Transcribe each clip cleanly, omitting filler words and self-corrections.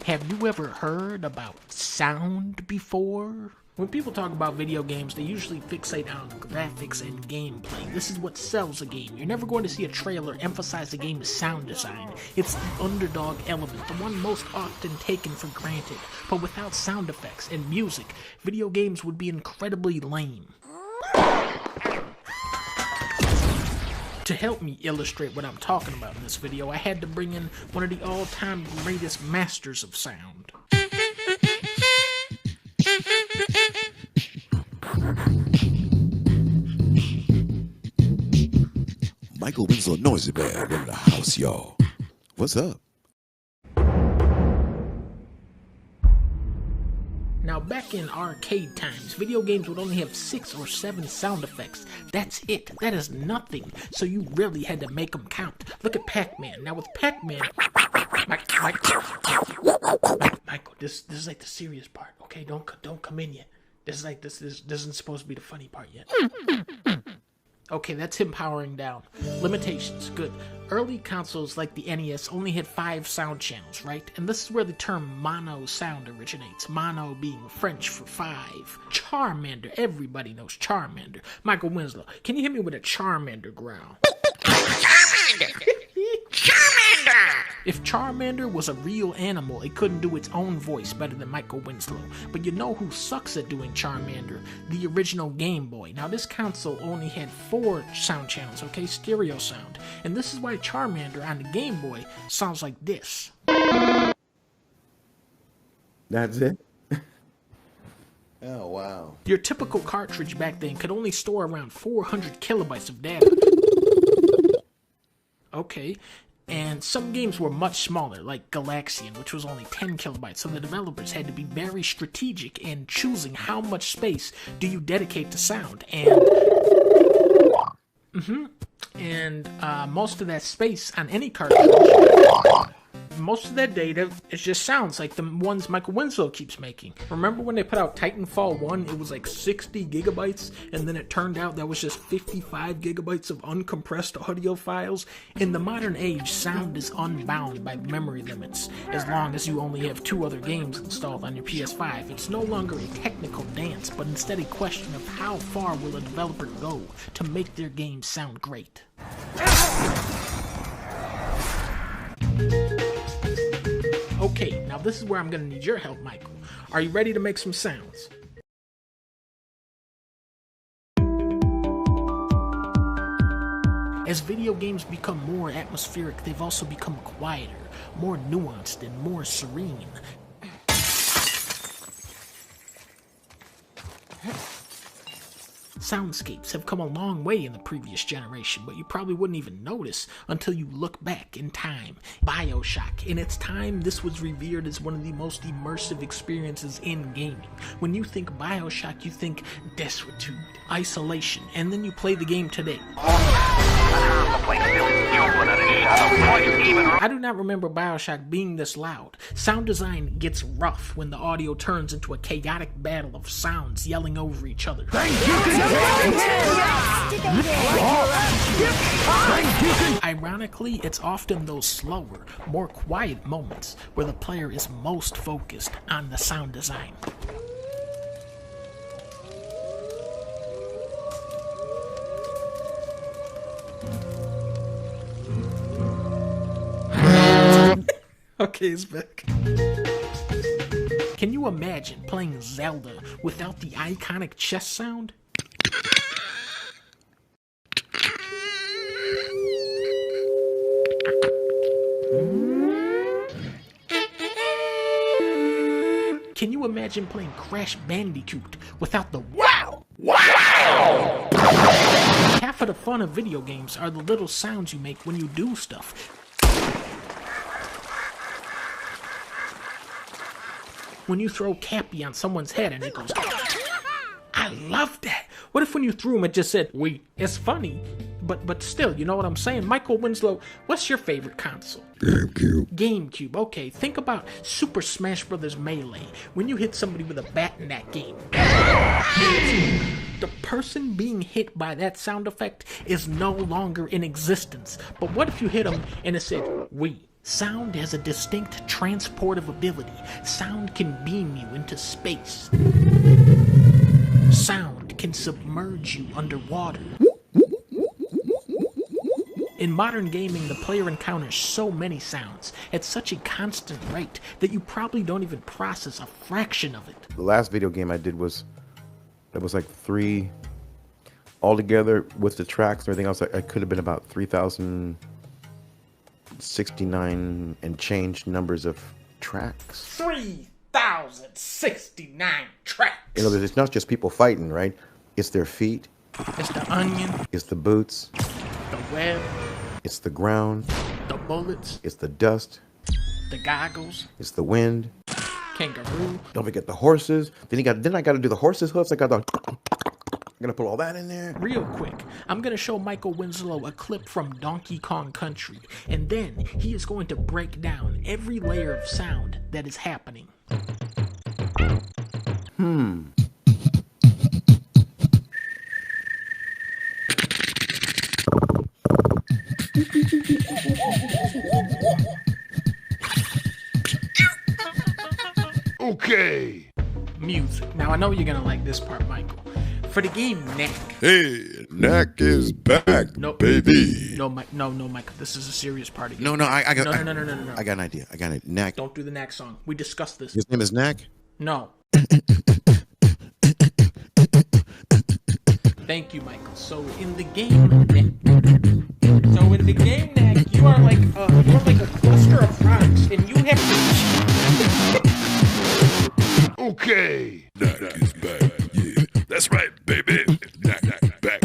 Have you ever heard about sound before? When people talk about video games, they usually fixate on graphics and gameplay. This is what sells a game. You're never going to see a trailer emphasize the game's sound design. It's the underdog element, the one most often taken for granted. But without sound effects and music, video games would be incredibly lame. To help me illustrate what I'm talking about in this video, I had to bring in one of the all-time greatest masters of sound. Michael Winslow Noisy Bear in the house, y'all. What's up? Now, back in arcade times, video games would only have 6 or 7 sound effects. That's it. That is nothing. So you really had to make them count. Look at Pac-Man. Now with Pac-Man... Michael, this is like the serious part, okay? Don't come in yet. This isn't supposed to be the funny part yet. Okay, that's him powering down. Limitations, good. Early consoles like the NES only had 5 sound channels, right? And this is where the term mono sound originates. Mono being French for 5. Charmander, everybody knows Charmander. Michael Winslow, can you hit me with a Charmander growl? Charmander! Charmander! If Charmander was a real animal, it couldn't do its own voice better than Michael Winslow. But you know who sucks at doing Charmander? The original Game Boy. Now this console only had 4 sound channels, okay? Stereo sound. And this is why Charmander on the Game Boy sounds like this. That's it? Oh, wow. Your typical cartridge back then could only store around 400 kilobytes of data. Okay. And some games were much smaller, like Galaxian, which was only 10 kilobytes, so the developers had to be very strategic in choosing how much space do you dedicate to sound, and most of that space on any cartridge, most of that data, it just sounds like the ones Michael Winslow keeps making. Remember when they put out Titanfall 1, it was like 60 gigabytes, and then it turned out that was just 55 gigabytes of uncompressed audio files? In the modern age, sound is unbound by memory limits. As long as you only have 2 other games installed on your PS5, it's no longer a technical dance, but instead a question of how far will a developer go to make their game sound great. Okay, now this is where I'm gonna need your help, Michael. Are you ready to make some sounds? As video games become more atmospheric, they've also become quieter, more nuanced, and more serene. Soundscapes have come a long way in the previous generation, but you probably wouldn't even notice until you look back in time. BioShock. In its time, this was revered as one of the most immersive experiences in gaming. When you think BioShock, you think desuetude, isolation, and then you play the game today. I do not remember BioShock being this loud. Sound design gets rough when the audio turns into a chaotic battle of sounds yelling over each other. Ironically, it's often those slower, more quiet moments where the player is most focused on the sound design. Okay, it's back. Can you imagine playing Zelda without the iconic chest sound? Can you imagine playing Crash Bandicoot without the wow? Wow! Half of the fun of video games are the little sounds you make when you do stuff. When you throw Cappy on someone's head and it goes, I love that. What if when you threw him it just said, we? It's funny, but still, you know what I'm saying? Michael Winslow, what's your favorite console? GameCube. GameCube, okay. Think about Super Smash Bros. Melee. When you hit somebody with a bat in that game. The person being hit by that sound effect is no longer in existence. But what if you hit them and it said, we? Sound has a distinct transportive ability. Sound can beam you into space. Sound can submerge you underwater. In modern gaming, the player encounters so many sounds at such a constant rate that you probably don't even process a fraction of it. The last video game I did was like 3 altogether with the tracks and everything else. I could have been about 3,069 and change numbers of tracks. 3,069 tracks. You know, it's not just people fighting, right? It's their feet. It's the onion, It's the boots. the web, It's the ground. the bullets, It's the dust. the goggles, It's the wind. kangaroo. Don't forget the horses. Then I got to do the horses' hoofs. I gotta put all that in there. Real quick, I'm gonna show Michael Winslow a clip from Donkey Kong Country, and then he is going to break down every layer of sound that is happening. Okay. Music. Now I know you're gonna like this part, Michael. For the game Knack. Hey, Knack is back, No, baby. No, Michael. This is a serious part again. No, I got. No. I got an idea. I got it. Knack. Don't do the Knack song. We discussed this. His name is Knack. No. Thank you, Michael. So in the game Knack, you are like a cluster of rocks, and you have to. Okay. Knack is back. Yeah, that's right, baby. Knack back.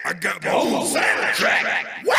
I got my own soundtrack. What?